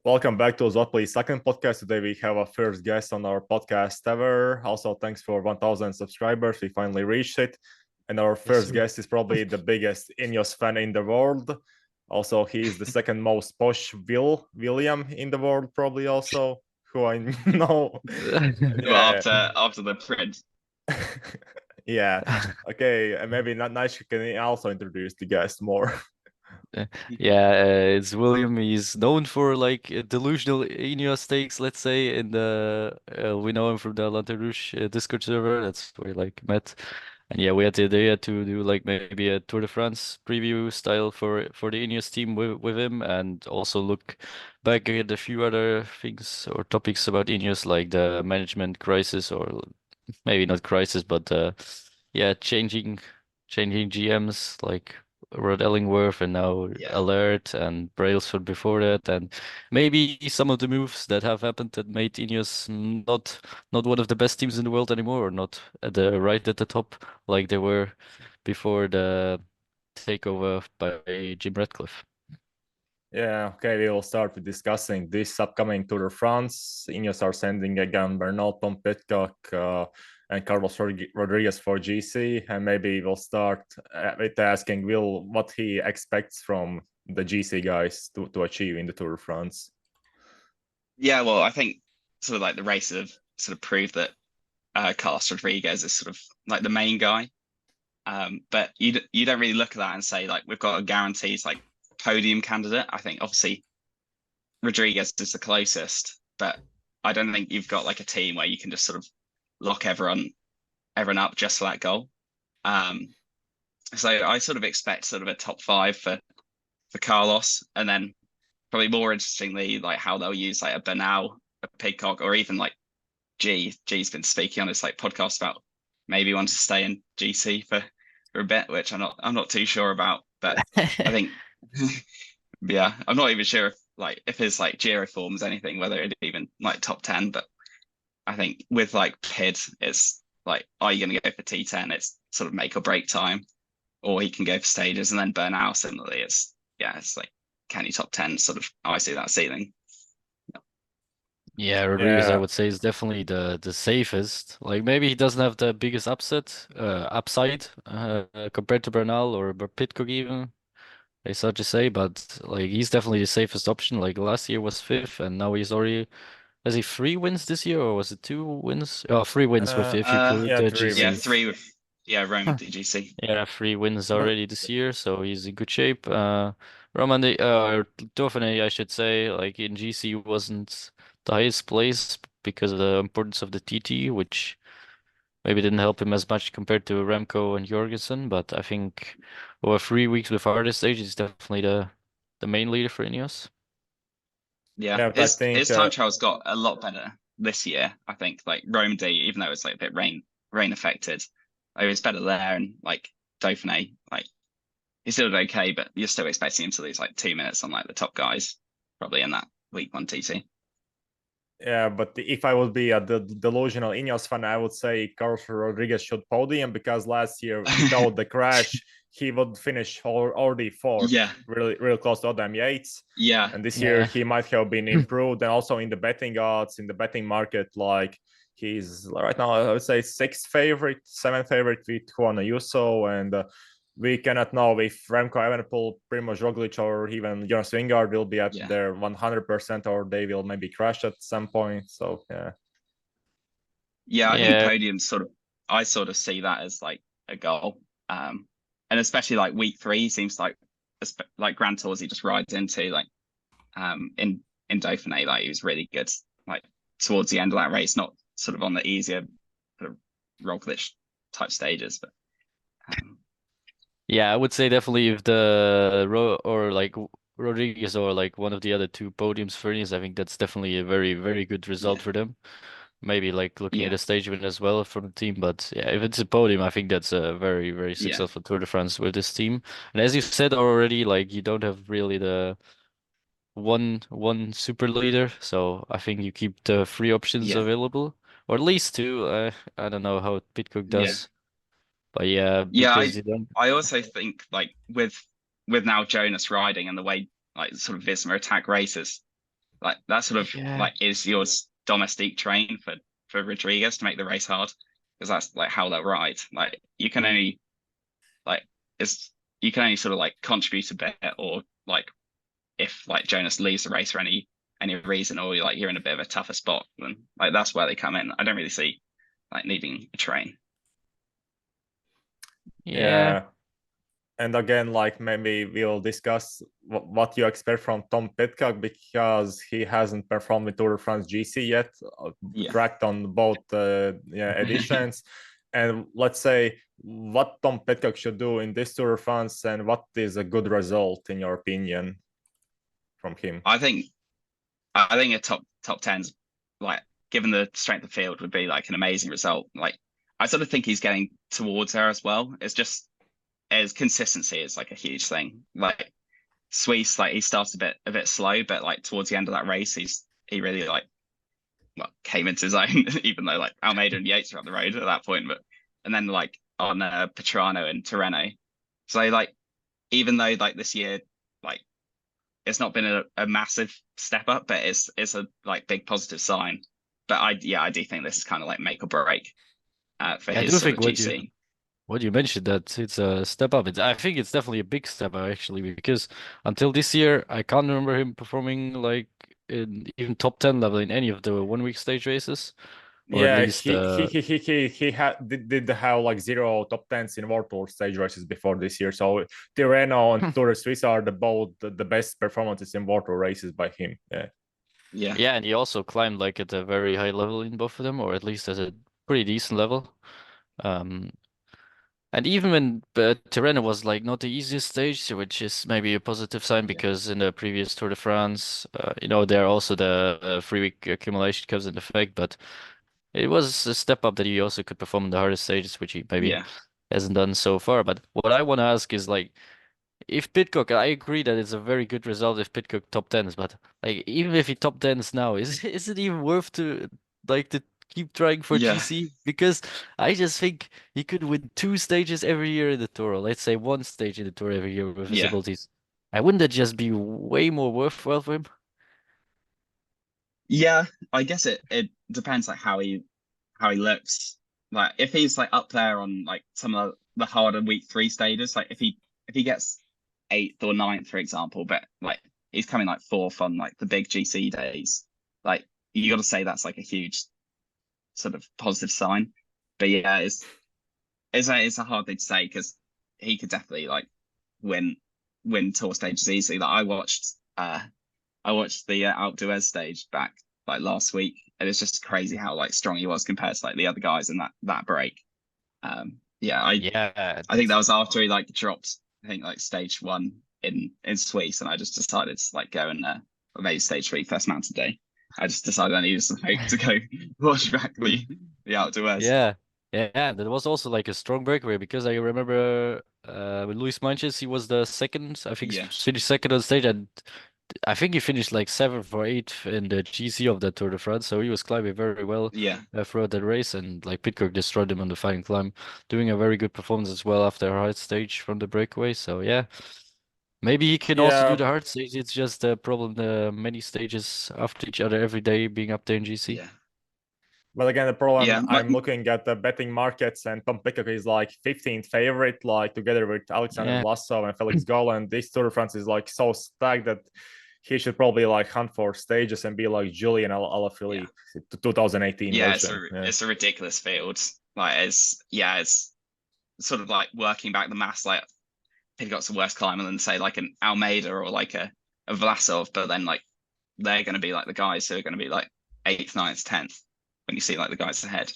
Welcome back to Zotplay's second podcast. Today we have a first guest on our podcast ever. Also, thanks for 1,000 subscribers. We finally reached it. And our Yes, first sir. guest is probably the biggest INEOS fan in the world. Also, he is the second most posh William in the world, probably also, who I know. Well, Yeah. after the prince. Yeah. Okay. And maybe not nice. You can also introduce the guest more. Yeah, it's William. He's known for like delusional INEOS takes, let's say. In the we know him from the Lanterne Rouge Discord server. That's where we like met. And yeah, we had the idea to do like maybe a Tour de France preview style for the INEOS team with him, and also look back at a few other things or topics about INEOS, like the management crisis, or maybe not crisis, but yeah, changing GMs like Rod Ellingworth and now Yeah. Alert and Brailsford before that, and maybe some of the moves that have happened that made Ineos not one of the best teams in the world anymore, or not at the right at the top like they were before the takeover by Jim Ratcliffe. Yeah, okay, we will start with discussing this upcoming Tour de France. INEOS are sending Egan Bernal, Tom Pidcock, and Carlos Rodriguez for GC. And maybe we'll start with asking Will what he expects from the GC guys to achieve in the Tour de France. Yeah, well, I think sort of like the races have sort of proved that Carlos Rodriguez is sort of like the main guy. But you don't really look at that and say like we've got a guaranteed like podium candidate. I think obviously Rodriguez is the closest, but I don't think you've got like a team where you can just sort of lock everyone up just for that goal. Um, so I sort of expect sort of a top five for Carlos, and then probably more interestingly, like how they'll use like a Bernal, a Pidcock, or even like G's been speaking on this like podcast about maybe want to stay in GC for a bit, which I'm not too sure about. But I think yeah, I'm not even sure if his like Giro forms anything, whether it even like top 10. But I think with like Pid, it's like, are you gonna go for T10? It's sort of make or break time, or he can go for stages, and then Bernal similarly, it's like can you top 10 sort of I see that ceiling. Yeah, Rodriguez, I Yeah, would say, is definitely the safest. Like maybe he doesn't have the biggest upside compared to Bernal or Pidcock even. It's hard to say, but like he's definitely the safest option. Like last year was fifth, and now he's already has he 3 wins this year, or was it 2 wins? Oh, 3 wins with if you include yeah, the three Yeah, GC. wins. three with Rome DGC. Yeah, 3 wins But already this year, so he's in good shape. Roman, Dauphiné, I should say, like in GC wasn't the highest place because of the importance of the TT, which maybe didn't help him as much compared to Remco and Jorgensen. But I think over 3 weeks with hardest stage, he's definitely the main leader for Ineos. Yeah, yeah, but I think his time trials got a lot better this year. I think like Rome D, even though it's like a bit rain affected, it was better there. And like Dauphiné, like he still did okay, but you're still expecting him to lose like 2 minutes on like the top guys, probably in that week one TT. yeah, but if I would be a delusional Ineos fan, I would say Carlos Rodriguez should podium because last year, without the crash, he would finish already fourth, Yeah, really close to Adam Yates. yeah, And this year, Yeah. he might have been improved. And also in the betting odds, in the betting market, like he's right now, I would say sixth favorite, seventh favorite with Juan Ayuso. And we cannot know if Remco Evenepoel, Primoz Roglic, or even Jonas Vingegaard will be at yeah. their 100% or they will maybe crash at some point. So yeah, Yeah, I think Yeah, podiums I sort of see that as like a goal. And especially like week three seems like Grand Tours he just rides into like in Dauphiné, like he was really good like towards the end of that race, not sort of on the easier sort of Roglic type stages, but um, yeah, I would say definitely if the or like Rodriguez or like one of the other two podiums for Ineos, I think that's definitely a very, very good result yeah, for them. Maybe like looking at yeah, a stage win as well from the team, but yeah, if it's a podium, I think that's a very, very yeah, successful Tour de France with this team. And as you said already, like you don't have really the one super leader, so I think you keep the three options yeah, available, or at least two. I don't know how Pidcock yeah. does, but yeah, Yeah, because you don't. I also think like with now Jonas riding and the way like sort of Visma attack races, Like that sort of Yeah. like is your domestique train for Rodriguez to make the race hard, because that's like how they'll ride. Like you can only like you can only sort of like contribute a bit, or like if like Jonas leaves the race for any reason, or like you're in a bit of a tougher spot, then like that's where they come in. I don't really see like needing a train. Yeah. And again, like maybe we'll discuss what you expect from Tom Pidcock, because he hasn't performed with Tour de France GC yet, tracked on both editions. And let's say what Tom Pidcock should do in this Tour de France, and what is a good result in your opinion from him? I think a top 10's like, given the strength of field, would be like an amazing result. Like I sort of think he's getting towards there as well. It's just as consistency is like a huge thing. Like Swiss, like he starts a bit slow, but like towards the end of that race, he really like came into his own, even though like Almeida and Yates were up the road at that point. But and then like on Petrano and Tirreno. So like even though like this year like it's not been a massive step up, but it's a like big positive sign. But I do think this is kind of like make or break for I his do sort think of GC. what you mentioned, that it's a step up. I think it's definitely a big step up actually, because until this year I can't remember him performing like in even top 10 level in any of the 1 week stage races, or at Yeah, least he had did have like 0 top 10s in World Tour stage races before this year. So Tirreno and Tour de Suisse are both the best performances in World Tour races by him. Yeah, and he also climbed like at a very high level in both of them, or at least at a pretty decent level. Um, and even when Tirreno was like not the easiest stage, which is maybe a positive sign, because in the previous Tour de France, there also the 3 week accumulation comes into effect, but it was a step up that he also could perform in the hardest stages, which he maybe hasn't done so far. But what I want to ask is like, if Pidcock, I agree that it's a very good result if Pidcock top tens, but like even if he top tens now, is it even worth to keep trying for Yeah. GC? Because I just think he could win 2 stages every year in the tour, or let's say 1 stage in the tour every year with his abilities. Wouldn't that just be way more worthwhile for him? Yeah, I guess it depends like how he looks. Like if he's like up there on like some of the harder week 3 stages, like if he gets 8th or 9th, for example, but like he's coming like 4th on like the big GC days, like you got to say that's like a huge sort of positive sign. But yeah, it's a hard thing to say, because he could definitely like win tour stages easily. Like I watched the Alpe d'Huez stage back like last week, and it's just crazy how like strong he was compared to like the other guys in that break. I think that was after he like dropped, I think like stage 1 in Swiss, and I just decided to like go and maybe stage 3 first mountain day. I just decided I needed some hope to go watch back the Alpe d'Huez. Yeah, that was also like a strong breakaway, because I remember with Luis Manches, he was the second, I think, finished second on stage, and I think he finished like 7th or 8th in the GC of the Tour de France, so he was climbing very well throughout that race, and like Pidcock destroyed him on the final climb, doing a very good performance as well after a hard stage from the breakaway. So yeah, maybe he can also do the hard stage. It's just the problem, the many stages after each other every day being up there in GC. Yeah. But again, the problem, I'm looking at the betting markets, and Tom Pidcock is like 15th favorite, like together with Alexander Vlasov and Felix Gall. And this Tour de France is like so stacked that he should probably like hunt for stages and be like Julian Alaphilippe 2018 version. It's a ridiculous field. Like it's sort of like working back the maths. Like Pidcock's the worst climber than say like an Almeida or like a Vlasov, but then like they're going to be like the guys who are going to be like 8th, 9th, 10th when you see like the guys ahead.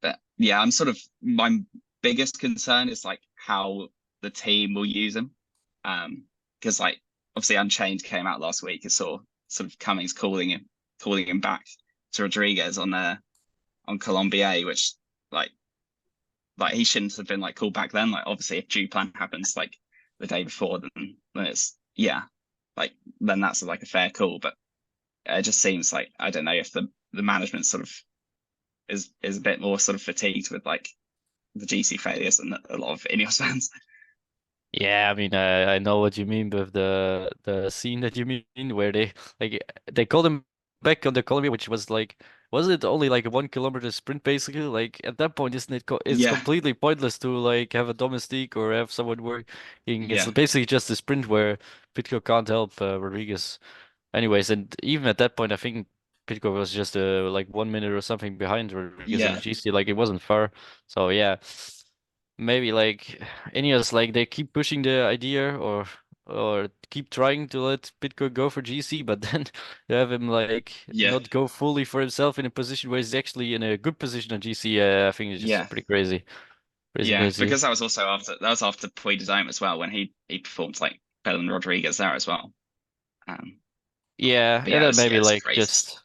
But yeah, I'm sort of, my biggest concern is like how the team will use him. Because like obviously Unchained came out last week. It saw sort of Cummings calling him back to Rodriguez on Colombier, which like he shouldn't have been like called back then. Like obviously if Duplan happens like the day before, then it's like then that's like a fair call. But it just seems like, I don't know if the management sort of is a bit more sort of fatigued with like the GC failures than a lot of INEOS fans. Yeah, I mean, I know what you mean with the scene that you mean, where they called him back on the Columbia, which was like, was it only like a 1 kilometer sprint basically? Like at that point, isn't it? It's Yeah, completely pointless to like have a domestique or have someone working. It's yeah, basically just a sprint where Pidcock can't help Rodriguez. Anyways, and even at that point, I think Pidcock was just like 1 minute or something behind Rodriguez in the yeah, GC. Like it wasn't far. So yeah, maybe like Ineos, like they keep pushing the idea or keep trying to let Pidcock go for GC, but then you have him like yeah, not go fully for himself in a position where he's actually in a good position on GC. I think it's just yeah, pretty crazy, crazy, yeah. crazy. Because that was after Puy de Dôme as well when he performed like better than Rodriguez there as well. Um, Yeah, but and yeah, then maybe it's like crazy. just.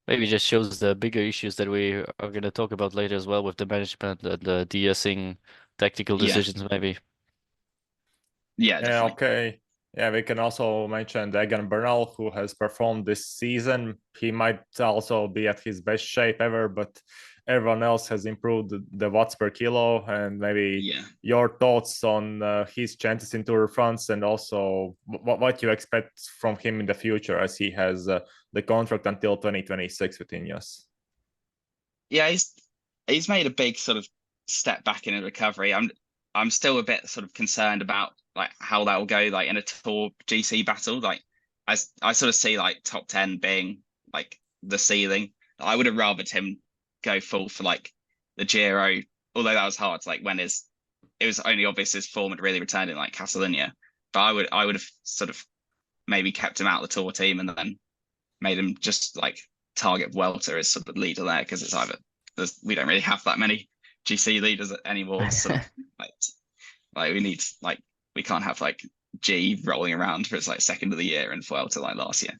Maybe just shows the bigger issues that we are going to talk about later as well with the management and the de-essing tactical Yeah, decisions, maybe. yeah, Yeah, definitely. okay. Yeah, we can also mention Egan Bernal, who has performed this season. He might also be at his best shape ever, but everyone else has improved the watts per kilo. And maybe Yeah. your thoughts on his chances in Tour de France, and also what you expect from him in the future, as he has the contract until 2026 with Ineos. Yeah, he's made a big sort of step back in his recovery. I'm still a bit sort of concerned about like how that will go like in a Tour GC battle. Like I sort of see like top 10 being like the ceiling. I would have rathered him go full for like the Giro, although that was hard. Like when it was only obvious his form had really returned in like Catalonia. But I would have sort of maybe kept him out of the Tour team and then made him just like target Welter as sort of leader there because it's either we don't really have that many GC leaders anymore. Sort of like we need like we can't have like G rolling around for its like second of the year and Vuelta like last year.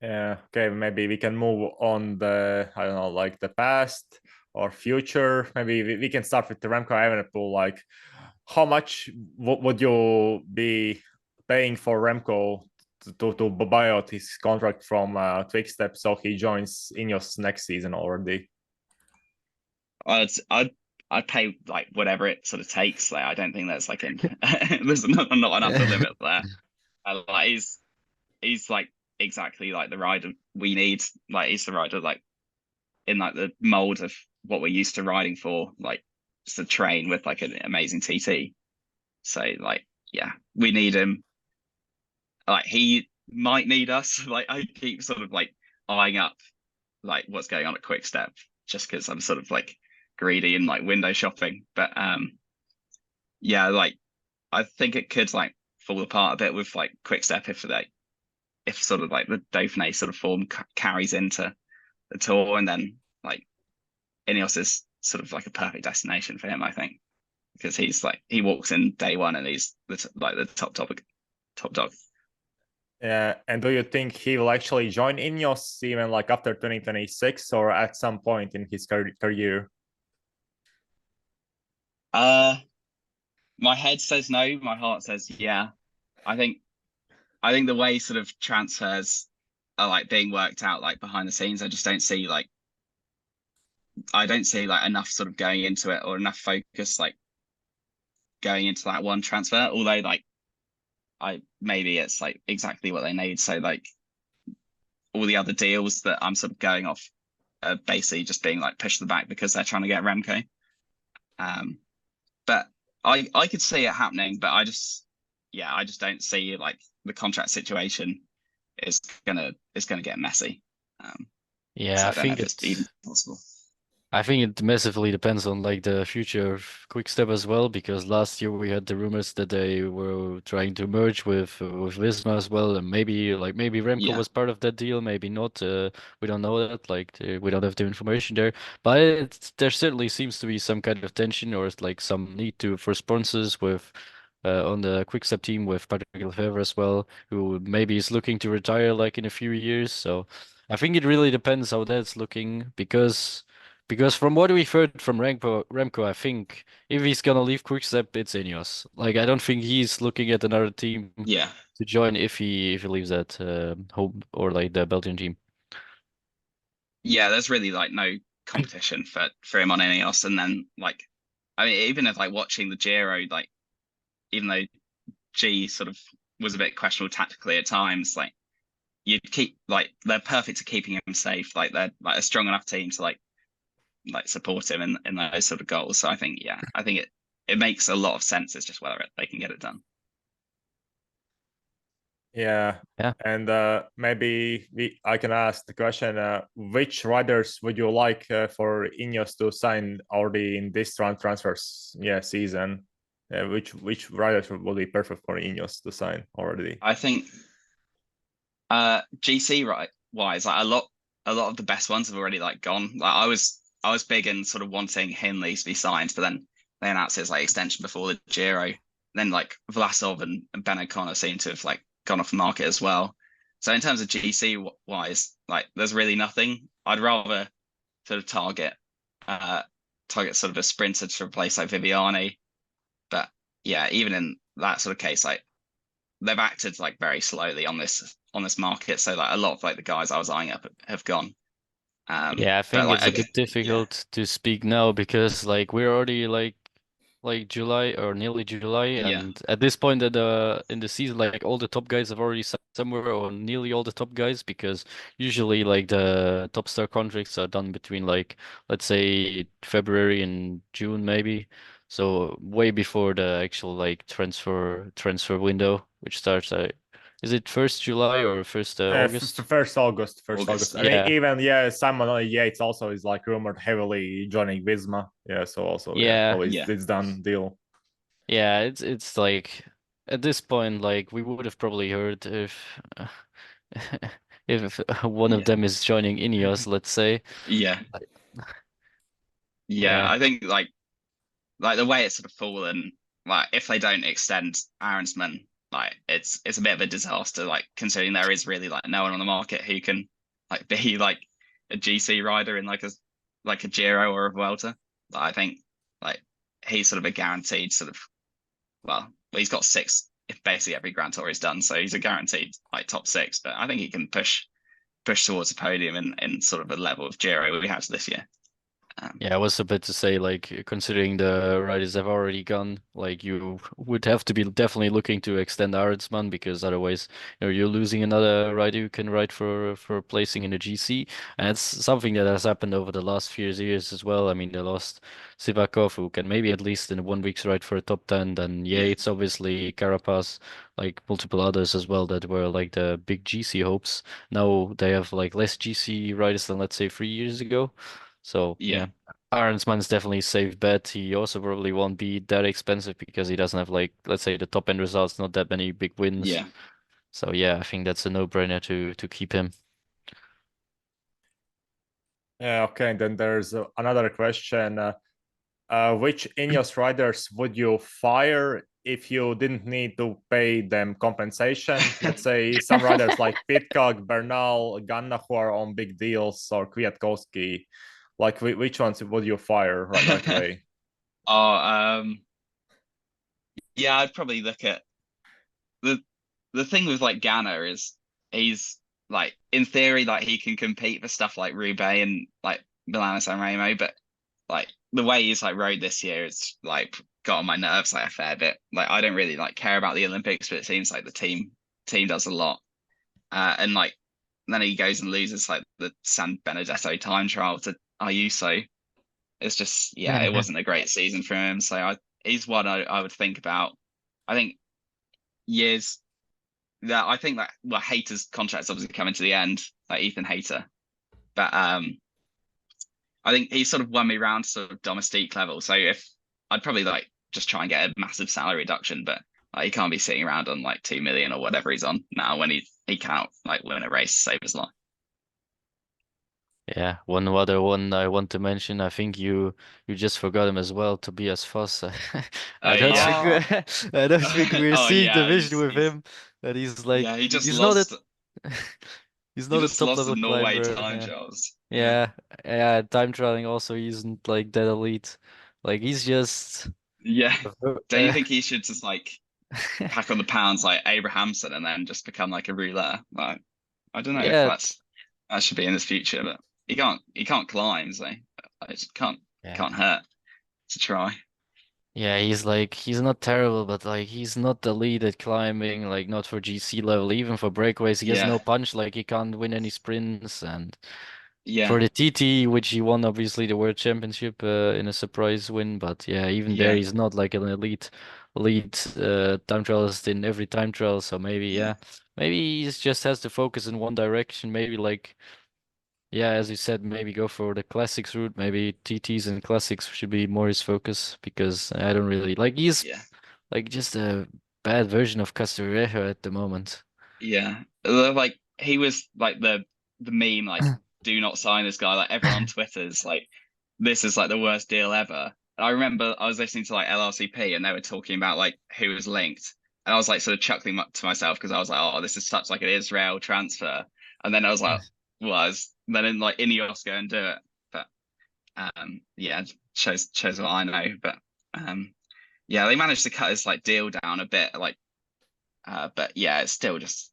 Yeah, okay, maybe we can move on I don't know, like the past or future. Maybe we can start with the Remco Evenepoel. Like, how much would you be paying for Remco to buy out his contract from Quickstep so he joins Ineos next season already? I'd pay like whatever it sort of takes. Like I don't think there's like there's not enough of a limit there. Like he's like exactly like the rider we need. Like he's the rider like in like the mold of what we're used to riding for, like just to train with like an amazing TT. So like yeah, we need him. Like he might need us. Like I keep sort of like eyeing up like what's going on at Quick Step just because I'm sort of like greedy and like window shopping. But yeah, like I think it could like fall apart a bit with like Quick Step if sort of like the Dauphiné sort of form carries into the tour and then like Ineos is sort of like a perfect destination for him, I think, because he's like he walks in day one and he's like the top dog. Yeah, and do you think he will actually join Ineos even like after 2026 or at some point in his career? Uh, my head says no, my heart says yeah. I think I think the way sort of transfers are like being worked out like behind the scenes, I don't see like enough sort of going into it or enough focus like going into that one transfer. Although like I maybe it's like exactly what they need. So like all the other deals that I'm sort of going off are basically just being like pushed to the back because they're trying to get Remco. Um, but I could see it happening, but I just don't see like the contract situation is gonna get messy. Yeah, So I I don't know think if it's even it. possible. I think it massively depends on like the future of Quickstep as well, because last year we had the rumors that they were trying to merge with Visma as well, and maybe Remco Yeah, was part of that deal, maybe not. We don't know that, like we don't have the information there. But there certainly seems to be some kind of tension or like some need to for sponsors with on the Quickstep team with Patrick Lefevere as well, who maybe is looking to retire like in a few years. So I think it really depends how that's looking because from what we've heard from Remco, I think if he's gonna leave Quickstep, it's Ineos. Like I don't think he's looking at another team yeah, to join if he leaves that home or like the Belgian team. yeah. There's really like no competition for him on Ineos, and then like I mean, even if like watching the Giro, like even though G sort of was a bit questionable tactically at times, like you'd keep like they're perfect at keeping him safe. Like they're like a strong enough team to like support him in those sort of goals. So I think it makes a lot of sense. It's just whether they can get it done. Yeah. Yeah. And maybe I can ask the question: which riders would you like for Ineos to sign already in this transfers season? Which riders will be perfect for Ineos to sign already? I think GC wise, like a lot of the best ones have already like gone. Like I was big in sort of wanting Hindley to be signed, but then they announced his like extension before the Giro. Then like Vlasov and Ben O'Connor seem to have like gone off the market as well. So in terms of GC wise, like there's really nothing. I'd rather sort of target sort of a sprinter to replace like Viviani. But yeah, even in that sort of case, like they've acted like very slowly on this market. So like a lot of like the guys I was eyeing up have gone. Yeah, I But think like it's a okay, bit difficult to speak now because like we're already like July or nearly July, yeah, and at this point in the season, like all the top guys have already signed somewhere, or nearly all the top guys, because usually like the top star contracts are done between like let's say February and June maybe, so way before the actual like transfer window, which starts is it 1st July or 1st August? First August, August. and Yeah. even Simon Yates also is like rumored heavily joining Visma. Yeah, so also Yeah. probably Yeah, it's done deal. Yeah, it's like at this point, like we would have probably heard if one of yeah, them is joining INEOS, let's say. yeah, Like, yeah. yeah, I think like the way it's sort of fallen, like if they don't extend Aronsman, like it's a bit of a disaster. Like considering there is really like no one on the market who can like be like a GC rider in like a Giro or a Vuelta. But I think like he's sort of a guaranteed sort of he's got six if basically every Grand Tour he's done, so he's a guaranteed like top six. But I think he can push towards a podium in sort of a level of Giro we have this year. yeah, I was a bit to say, like, considering the riders have already gone, like, you would have to be definitely looking to extend Arendsman because otherwise, you're losing another rider who can ride for placing in the GC, and it's something that has happened over the last few years as well. I mean, they lost Sivakov, who can maybe at least in 1 week's ride for a top 10, then Yeah, Yates, obviously, Carapaz, like multiple others as well that were like the big GC hopes. Now they have like less GC riders than let's say 3 years ago. So yeah, yeah, Aronsman's definitely a safe bet. He also probably won't be that expensive because he doesn't have like let's say the top end results, not that many big wins. yeah. So yeah, I think that's a no-brainer to keep him. Yeah, okay. Then there's another question: which Ineos riders would you fire if you didn't need to pay them compensation? Let's say some riders like Pidcock, Bernal, Ganna who are on big deals, or Kwiatkowski. Like which ones would you fire right away? Oh, yeah, I'd probably look at the the thing with like Ganna is he's like in theory like he can compete for stuff like Roubaix and like Milano San Remo, but like the way he's like rode this year is like got on my nerves like a fair bit. Like I don't really like care about the Olympics, but it seems like the team does a lot. And like then he goes and loses like the San Benedetto time trial to Ayuso. It's just it wasn't a great season for him. So he's one I would think about. I think years that I think that Hayter's contract's obviously coming to the end, like Ethan Hayter. But I think he sort of won me round sort of domestique level. So if I'd probably like just try and get a massive salary reduction, but like, he can't be sitting around on like 2 million or whatever he's on now when he can't like win a race to save his life. Yeah, one other one I want to mention, I think you just forgot him as well, Tobias Foss. I don't Yeah. think Ah, I don't think we're Oh seeing the yeah, vision with he's him. That he's like yeah, he just he's not a lost he's he not a just top lost the level Norway climber. time Yeah. trials. Yeah. Yeah, yeah, time trialing also he isn't like that elite. Like he's just Yeah. Don't you uh, think he should just like pack on the pounds like Abrahamson and then just become like a rouleur? Like I don't know if yeah, that should be in his future, but he can't climb, so I just can't yeah. can't hurt to try. Yeah, he's not terrible, but like he's not the lead at climbing, like not for GC level, even for breakaways. He has Yeah, no punch, like he can't win any sprints. And yeah, for the TT, which he won obviously the World Championship in a surprise win, but yeah, even there yeah, he's not like an elite time trialist in every time trial. So maybe yeah, maybe he just has to focus in one direction. Maybe like yeah, as you said, maybe go for the classics route. Maybe TTs and classics should be more his focus because I don't really like he's yeah, like just a bad version of Castillejo at the moment. yeah. Like he was like the meme, like do not sign this guy. Like everyone on Twitter's like, this is like the worst deal ever. And I remember I was listening to like LRCP and they were talking about like who was linked, and I was like sort of chuckling to myself because I was like, oh, this is such like an Israel transfer. And then I was like, then in like INEOS go and do it. But yeah, shows what I know. But yeah, they managed to cut his like deal down a bit, like but yeah, it's still just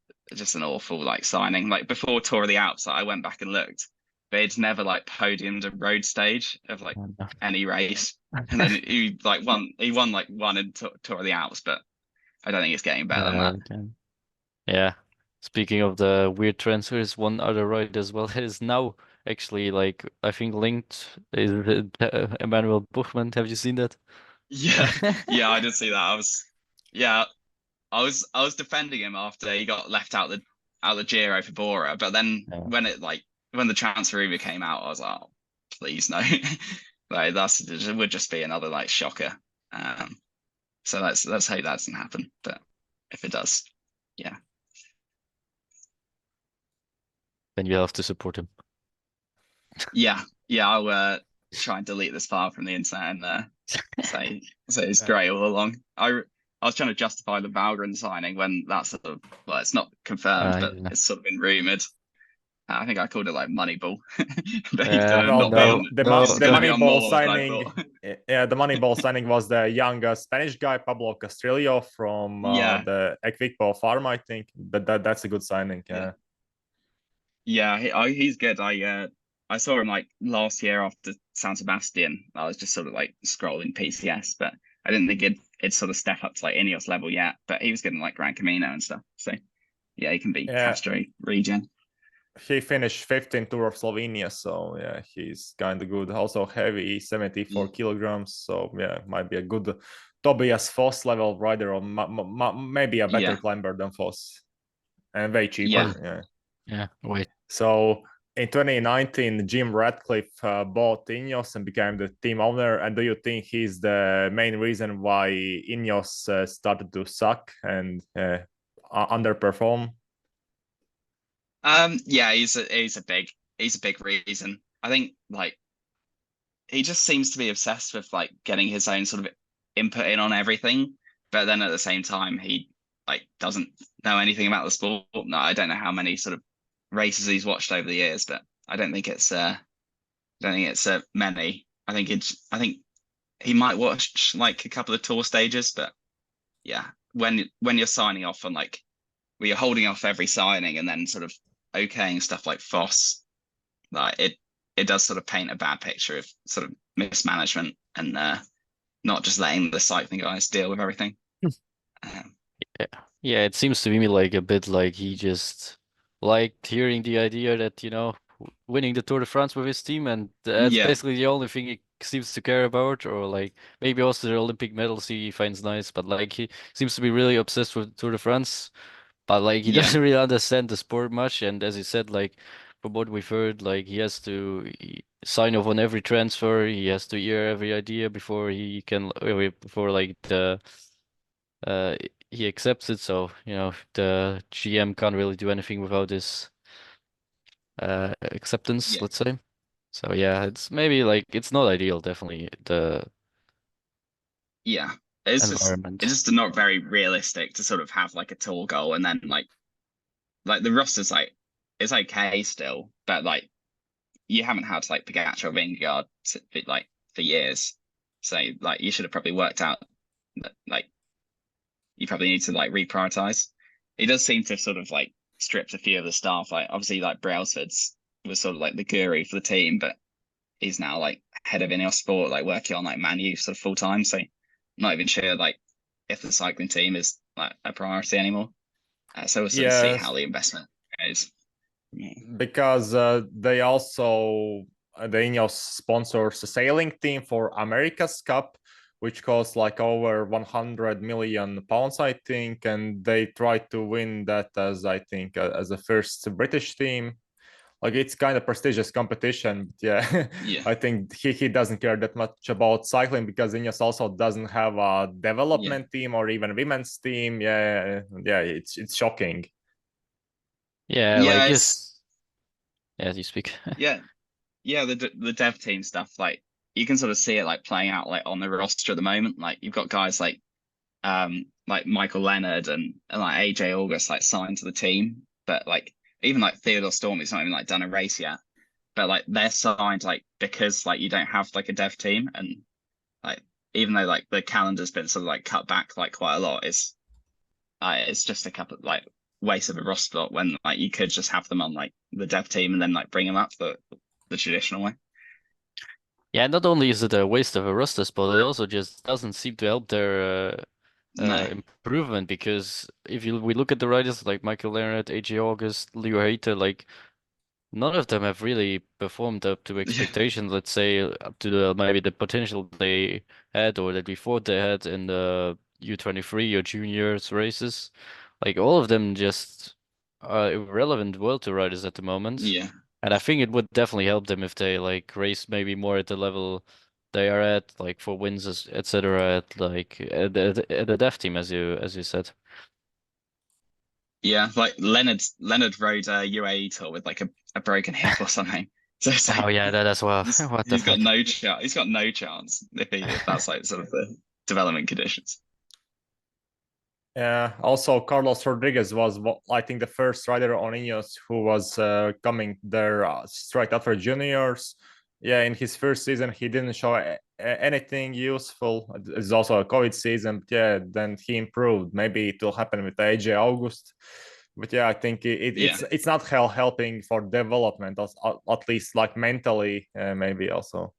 an awful like signing. Like before Tour of the Alps, like, I went back and looked, but it's never like podiumed a road stage of like any race. And then he won like one in Tour of the Alps, but I don't think it's getting better than that. Okay. Yeah. Speaking of the weird transfers, one other ride as well is now actually like I think linked is Emmanuel Buchmann. Have you seen that? Yeah, yeah, I did see that. Yeah, I was defending him after he got left out the Giro for Bora, but then Yeah. when the transfer rumor came out, I was like, oh, please no, like it would just be another like shocker. Um, so let's hope that doesn't happen. But if it does, yeah, Then you have to support him. yeah, I'll try and delete this file from the internet and say it's great all along. I was trying to justify the Valgren signing when that's sort of well, it's not confirmed, but Yeah. it's sort of been rumored. I think I called it like Moneyball based Yeah. on it Well, not No, being the no, the going to no. be on Moneyball more than I signing, thought. yeah, the Moneyball signing was the young Spanish guy Pablo Castrillo from Yeah, the Equipo Farm, I think. But that's a good signing. yeah, Yeah, yeah. He's good. I saw him like last year after San Sebastian. I was just sort of like scrolling PCS, but I didn't think it'd sort of step up to like Ineos level yet. But he was good in like Gran Camino and stuff. So yeah, he can be yeah. Castro regen. He finished 15th Tour of Slovenia, so yeah, he's kind of good. Also heavy, 74 Yeah, kilograms. So yeah, might be a good Tobias Foss level rider, or maybe a better yeah, climber than Foss, and way cheaper. yeah. Yeah. Yeah. Wait. So in 2019, Jim Ratcliffe bought INEOS and became the team owner. And do you think he's the main reason why INEOS started to suck and underperform? Yeah, he's a big reason. I think like he just seems to be obsessed with like getting his own sort of input in on everything, but then at the same time he like doesn't know anything about the sport. No, I don't know how many sort of races he's watched over the years, but I don't think it's many. I think he might watch like a couple of tour stages, but yeah, when you're signing off on like where you're holding off every signing and then sort of okaying stuff like Foss, like it does sort of paint a bad picture of sort of mismanagement and not just letting the cycling guys deal with everything. Um, Yeah. Yeah, it seems to me like a bit like he just liked hearing the idea that, winning the Tour de France with his team, and that's yeah, basically the only thing he seems to care about, or like maybe also the Olympic medals he finds nice, but like he seems to be really obsessed with Tour de France, but like he yeah, doesn't really understand the sport much, and as you said, like from what we've heard, like sign off on every transfer, he has to hear every idea before he can, before like uh he accepts it, so the GM can't really do anything without his acceptance, yeah, let's say. So yeah, it's maybe like it's not ideal, definitely the yeah. It's environment. just not very realistic to sort of have like a tour goal and then like the roster's like it's okay still, but like you haven't had like Pogacar or Vingegaard like for years. So like you should have probably worked out that like you probably need to like reprioritize. He does seem to have sort of like stripped a few of the staff. Like obviously like Brailsford's was sort of like the guru for the team, but he's now like head of INEOS Sport, like working on like Man U sort of full time. So not even sure like if the cycling team is like a priority anymore. So we'll sort of see how Yes, the investment goes. because they also the INEOS sponsors a sailing team for America's Cup, which costs like over 100 million pounds, I think, and they try to win that as I think as a first British team. Like it's kind of prestigious competition, but yeah, Yeah, I think he doesn't care that much about cycling because INEOS also doesn't have a yeah, development team or even women's team. Yeah, it's shocking. Yeah, yeah. like It's yes. Yeah, you speak. yeah, yeah. The dev team stuff, like you can sort of see it like playing out like on the roster at the moment. Like you've got guys like Michael Leonard and like AJ August like signed to the team, but like even like Theodore Stormy's not even like done a race yet. But like they're signed like because like you don't have like a dev team, and like even though like the calendar's been sort of like cut back like quite a lot, it's just a couple like waste of a roster spot when like you could just have them on like the dev team and then like bring them up the traditional way. Yeah, not only is it a waste of a roster spot, it also just doesn't seem to help their No. improvement because if we look at the riders like Michael Leonard, AJ August, Leo Hayter, like none of them have really performed up to Yeah. expectations, let's say up to maybe the potential they had or that we thought they had in the U23 or juniors races. Like all of them just are irrelevant World Tour riders at the moment. Yeah. And I think it would definitely help them if they like race maybe more at the level they are at, like for wins, etc. At like at the dev team, as you said. Yeah. Like Leonard rode a UAE tour with like a broken hip or something. So it's Oh like yeah, that as well. What the he's got fuck? no chance. He's got no chance if that's like sort of the development conditions. Yeah. Also, Carlos Rodriguez was, I think, the first rider on Ineos who was coming there straight after juniors. Yeah, in his first season, he didn't show anything useful. It's also a COVID season. But yeah, then he improved. Maybe it will happen with AJ August. But yeah, I think Yeah. it's not helping for development, at least like mentally, maybe also.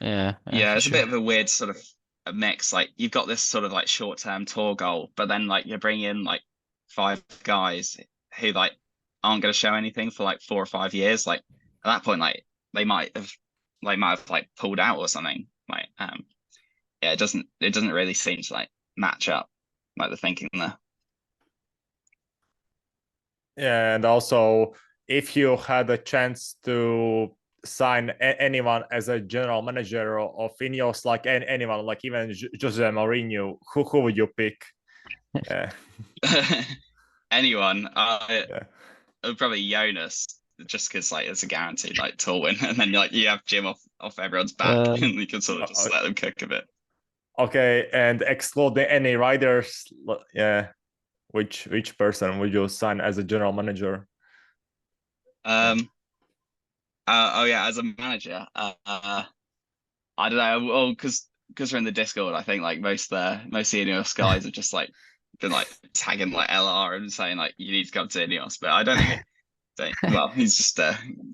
Yeah, Yeah, for it's a sure. bit of a weird sort of a mix. Like you've got this sort of like short-term tour goal, but then like you're bringing in like five guys who like aren't going to show anything for like 4 or 5 years. Like at that point, like they might have like pulled out or something. Like yeah, it doesn't really seem to like match up like the thinking there. Yeah, and also if you had a chance to sign anyone as a general manager of Ineos, like anyone, like even Jose Mourinho, who would you pick? Yeah, Anyone, yeah, probably Jonas, just because like it's a guaranteed like tour win, and then like you have Jim off everyone's back, Uh, and you can sort of just Uh, let them cook a bit. okay, and exclude any riders. Yeah, which person would you sign as a general manager? Yeah, Um. Oh yeah, as a manager, I don't know. Well, because we're in the Discord, I think like most senior guys have just like been like tagging like LR and saying like you need to come to INEOS, but I don't think well, he's just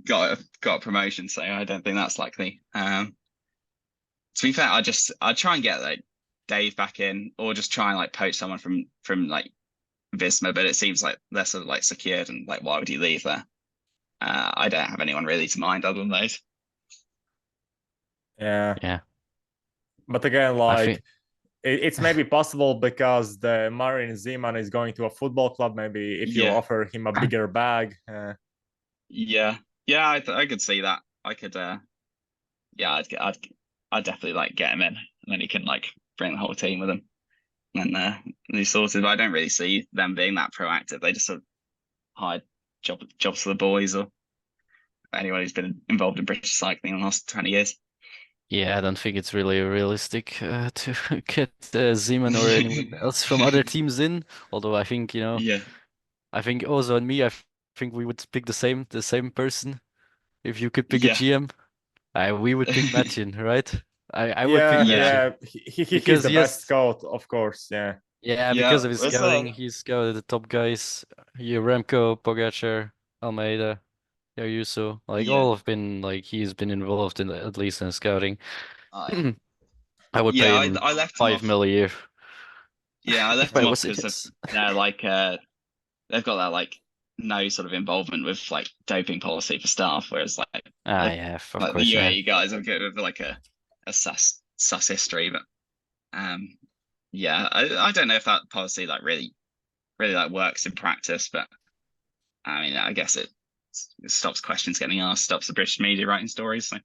got a promotion, so I don't think that's likely. To be fair, I try and get like Dave back in, or just try and like poach someone from like Visma, but it seems like they're sort of like secured, and like why would you leave there? I don't have anyone really to mind other than those. yeah. yeah, But again, I like think. it's maybe possible because the Marin Zeman is going to a football club. Maybe if you Yeah, offer him a bigger bag. yeah, yeah. I could see that. I could. Yeah, I'd definitely like get him in, and then he can like bring the whole team with him, and he's sorted. But I don't really see them being that proactive. They just sort of hide jobs for the boys or anyone who's been involved in British cycling in the last 20 years. Yeah, I don't think it's really realistic to get Zeman or anyone else from other teams in. Although I think, Yeah, I think Ozo and me, think we would pick the same person. If you could pick a yeah, GM, we would pick Matchin, right? I would pick Yeah, yeah, Matchin yeah. He's because the he best has, scout, of course. Yeah, yeah, yeah. because of his It's scouting, he's scouted the top guys. You Remco, Pogačar, Almeida, Ayuso, like yeah. all have been like he's been involved in at least in scouting. Oh, yeah. I would pay Yeah, him I left him 5 off. mil a year Yeah, I if left I him off was because of Ineos. they're like they've got that like no sort of involvement with like doping policy for staff, whereas Ah, the yeah, of like the course, yeah. UAE guys are good with like a sus history, but yeah, I don't know if that policy like really like works in practice, but I mean I guess it stops questions getting asked, stops the British media writing stories. So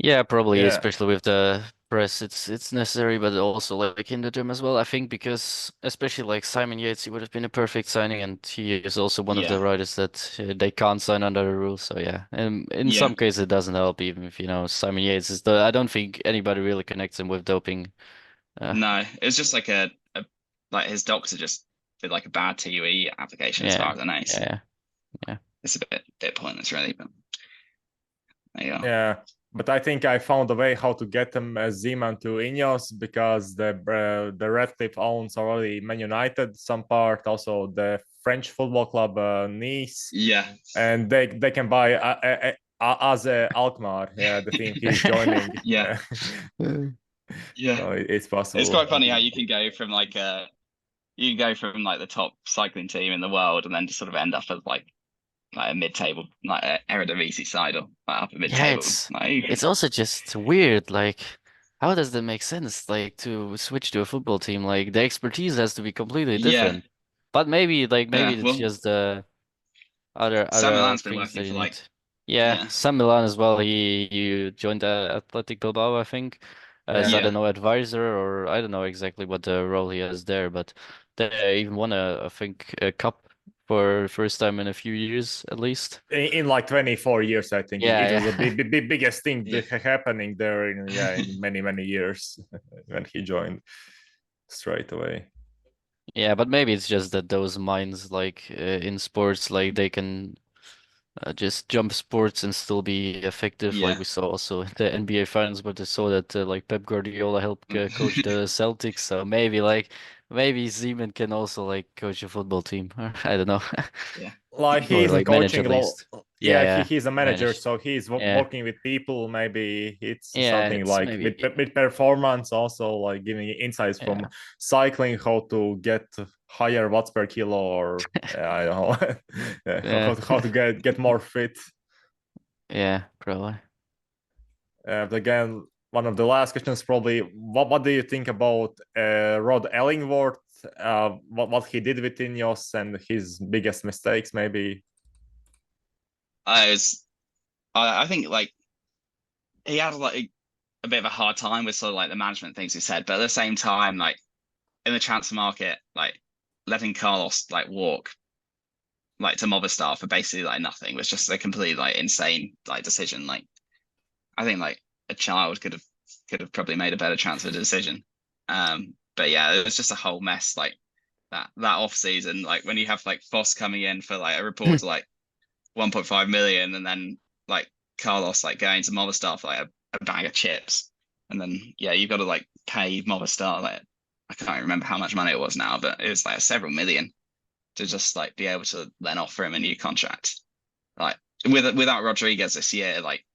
Yeah, probably, Yeah, especially with the press, it's necessary, but also like in the gym as well. I think because especially like Simon Yates, he would have been a perfect signing, and he is also one of yeah, the riders that they can't sign under the rules. So yeah, and in yeah. some cases it doesn't help, even if Simon Yates is the. I don't think anybody really connects him with doping. Uh, No, it was just like a like his doctor just did like a bad TUE application as far yeah, as I know. So yeah, yeah. it's a bit pointless really, but there you go. yeah. But I think I found a way how to get them Zeman to Ineos because the Ratcliffe owns already Man United, some part, also the French football club Nice, Yeah, and they can buy as Alkmaar, yeah, the team he's joining. yeah, yeah. So it's It's possible. quite funny how you can go from you can go from like the top cycling team in the world and then just sort of end up as like a mid-table like a Eredivisie side or like upper Yeah, mid-table. Like you it's can, also just weird. Like, how does that make sense? Like to switch to a football team, like the expertise has to be completely yeah, different. But maybe yeah. it's Well, just the Sam other Milan's been things working that you for need. like Yeah, yeah, Sam Milan as well. He joined Athletic Bilbao, I think, as I Yeah. don't yeah, know advisor or I don't know exactly what the role he has there. But they even won I think a cup for first time in a few years at least. In like 24 years, I think it was a Yeah, biggest thing yeah, happening there in many years when he joined straight away. Yeah, but maybe it's just that those minds, like in sports, like they can just jump sports and still be effective. Like yeah. we saw also in the NBA finals, but they saw that like Pep Guardiola helped coach the Celtics. So maybe Zeman can also like coach a football team. Or, I don't know, Yeah. Like he or isn't like manage coaching at least. yeah, Yeah, yeah, he's a manager, manage. so he's Yeah, working with people. Maybe it's yeah. something It's like maybe. with performance, also like giving insights from Yeah, cycling, how to get higher watts per kilo, or I don't know, yeah, yeah, how to get more fit. yeah. Probably. But again, one of the last questions probably, what do you think about Rod Ellingworth? What he did with Ineos and his biggest mistakes, maybe? I was I think like he had like a bit of a hard time with sort of like the management things he said, but at the same time, like in the transfer market, like letting Carlos like walk like to Movistar for basically like nothing was just a completely like insane like decision. Like I think like a child could have probably made a better transfer decision. But yeah, it was just a whole mess like that off season. Like when you have like Foss coming in for like a report to like 1.5 million and then like Carlos like going to Movistar for like a bag of chips. And then yeah, you've got to like pay Movistar like I can't remember how much money it was now, but it was like several million to just like be able to then offer him a new contract. Like without Rodriguez this year, like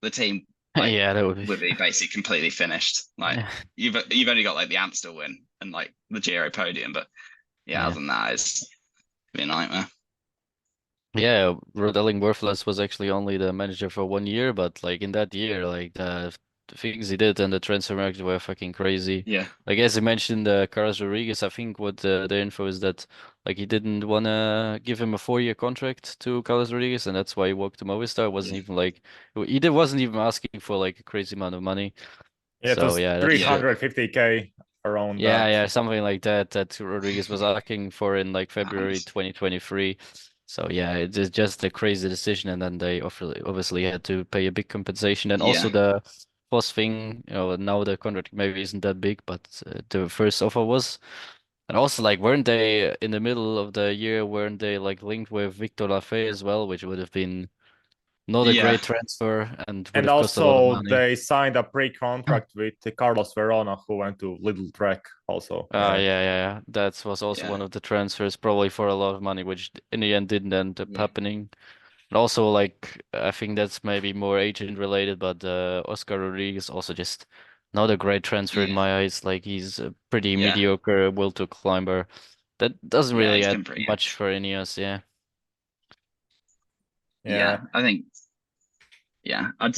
the team like Yeah, that would be. would be basically completely finished. Like Yeah, you've only got like the Amstel win and like the Giro podium, but yeah, yeah. other than that, it's be a nightmare. Yeah, Rod Ellingworth was actually only the manager for 1 year, but like in that year, like the things he did and the transfer market were fucking crazy. Yeah, Like as you mentioned, Carlos Rodriguez, I think what the info is that like he didn't wanna give him a 4-year contract to Carlos Rodriguez, and that's why he walked to Movistar. It wasn't yeah, even like wasn't even asking for like a crazy amount of money. Yeah, it So was yeah, that's yeah, 350K around yeah, that. yeah, something like that that Rodriguez was asking for in like and February 2023. So yeah, it's just a crazy decision, and then they obviously had to pay a big compensation. And also yeah, the first thing, now the contract maybe isn't that big, but the first offer was. And also like weren't they in the middle of the year, weren't they like linked with Victor Lafay as well, which would have been not a yeah, great transfer and would And have cost a lot of also money. they signed a pre-contract with Carlos Verona, who went to Little Trek also. Yeah, Yeah. yeah, yeah. That was also yeah, one of the transfers, probably for a lot of money, which in the end didn't end up yeah. happening. And also, like, I think that's maybe more agent related, but Oscar Rodriguez also just not a great transfer in Yeah, my eyes. Like, he's a pretty yeah, mediocre World Tour climber that doesn't yeah. really He's add been pretty much average. for Ineos. Yeah. Yeah. Yeah, I think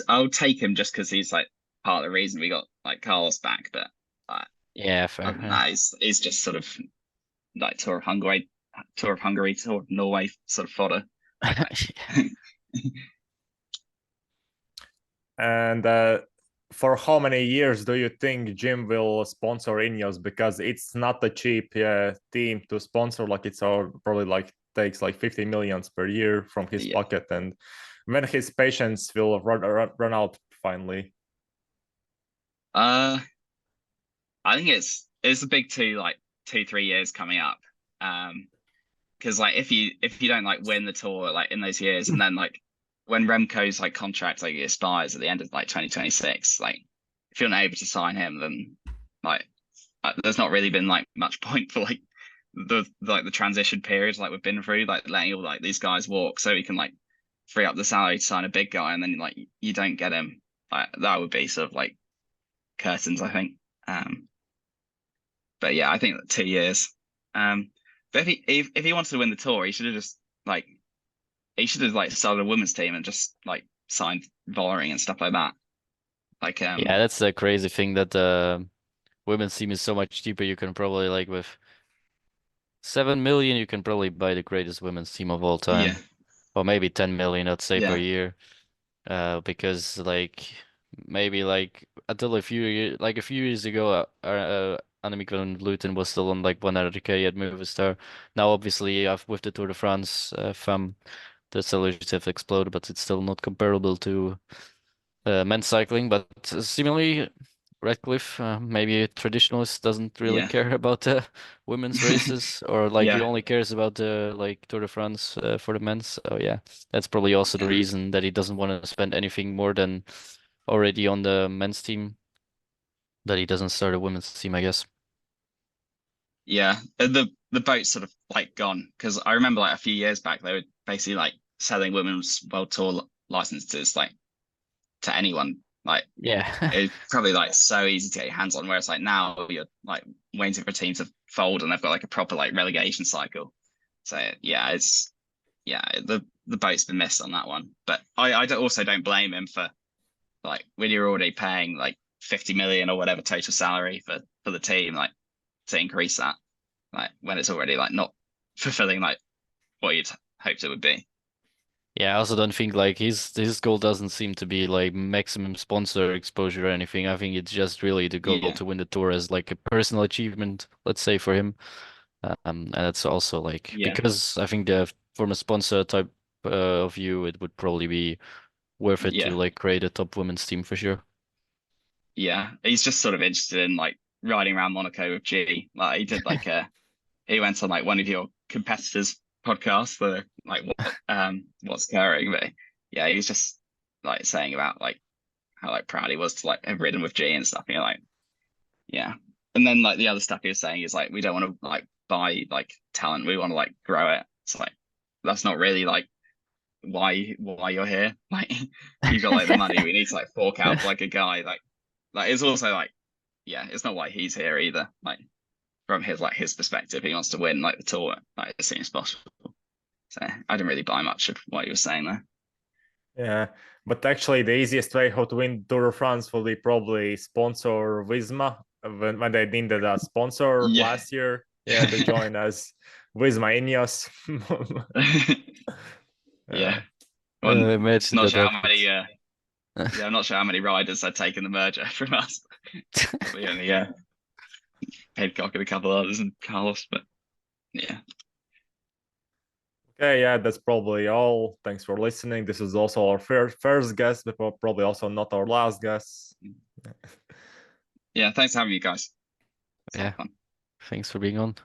I'll take him just because he's like part of the reason we got like Carlos back. But uh, Yeah, other fair. than Yeah. that, he's just sort of like Tour of Hungary, Tour of Norway sort of fodder. Like, And for how many years do you think Jim will sponsor Ineos? Because it's not a cheap team to sponsor. Like it's all probably like takes like 50 millions per year from his yeah. pocket. And when his patience will run out finally. Uh, I think it's a big 3 years coming up. Because like if you don't like win the tour like in those years, and then like when Remco's like contract like expires at the end of like 2026, like if you're not able to sign him, then like there's not really been like much point for like the transition periods like we've been through, like letting all like these guys walk so we can like free up the salary to sign a big guy, and then like you don't get him. Like that would be sort of like curtains, I think. But yeah, I think 2 years. But if he wanted to win the tour, he should have just like started a women's team and just like signed Vollering and stuff like that. Like Yeah, that's the crazy thing that the women's team is so much cheaper. You can probably like with 7 million, you can probably buy the greatest women's team of all yeah, time, or maybe 10 million, I'd say per yeah, year. Because like maybe like until a few years ago, Annemiek van Vleuten was still on like 100K at Movistar. Now, obviously, with the Tour de France, the salaries have exploded, but it's still not comparable to men's cycling. But similarly, Ratcliffe, maybe a traditionalist, doesn't really yeah, care about the women's races, or like he yeah, only cares about the like Tour de France for the men's. So yeah, that's probably also the yeah, reason that he doesn't want to spend anything more than already on the men's team, that he doesn't start a women's team, I guess. yeah. The boat's sort of like gone because I remember like a few years back they were basically like selling women's world tour licenses like to anyone. Like Yeah. it's probably like so easy to get your hands on. Whereas like now you're like waiting for a team to fold and they've got like a proper like relegation cycle. So yeah, the boat's been missed on that one. But also don't blame him for like when you're already paying like 50 million or whatever total salary for the team, like to increase that, like when it's already like not fulfilling like what you'd hoped it would be. Yeah, I also don't think like his goal doesn't seem to be like maximum sponsor exposure or anything. I think it's just really the goal Yeah, to win the tour as like a personal achievement, let's say for him. And it's also like yeah, because I think the from a sponsor type of view, it would probably be worth it to yeah, like create a top women's team for sure. yeah. He's just sort of interested in like riding around Monaco with G. Like he did like he went on like one of your competitors' podcasts for like what's occurring, but yeah, he was just like saying about like how like proud he was to like have ridden with G and stuff. And you're like, yeah. And then like the other stuff he was saying is like we don't want to like buy like talent, we want to like grow it. It's like that's not really like why you're here. Like you got like the money, we need to like fork out for like a guy like it's also like yeah, it's not why he's here either. Like from his perspective, he wants to win like the tour like as soon as possible. So I didn't really buy much of what you were saying there. Yeah, but actually, the easiest way how to win Tour de France will be probably sponsor Visma when they needed a sponsor Yeah. last year. Yeah, they joined as Visma Ineos. Yeah. Yeah, Well, Imagine not that sure how many happens. yeah, I'm not sure how many riders had taken the merger from us. Probably only Pidcock and a couple others and Carlos, but yeah. okay, yeah, that's probably all. Thanks for listening. This is also our first guest, but probably also not our last guest. Yeah, thanks for having me guys. It's a lot Yeah, of fun. thanks for being on.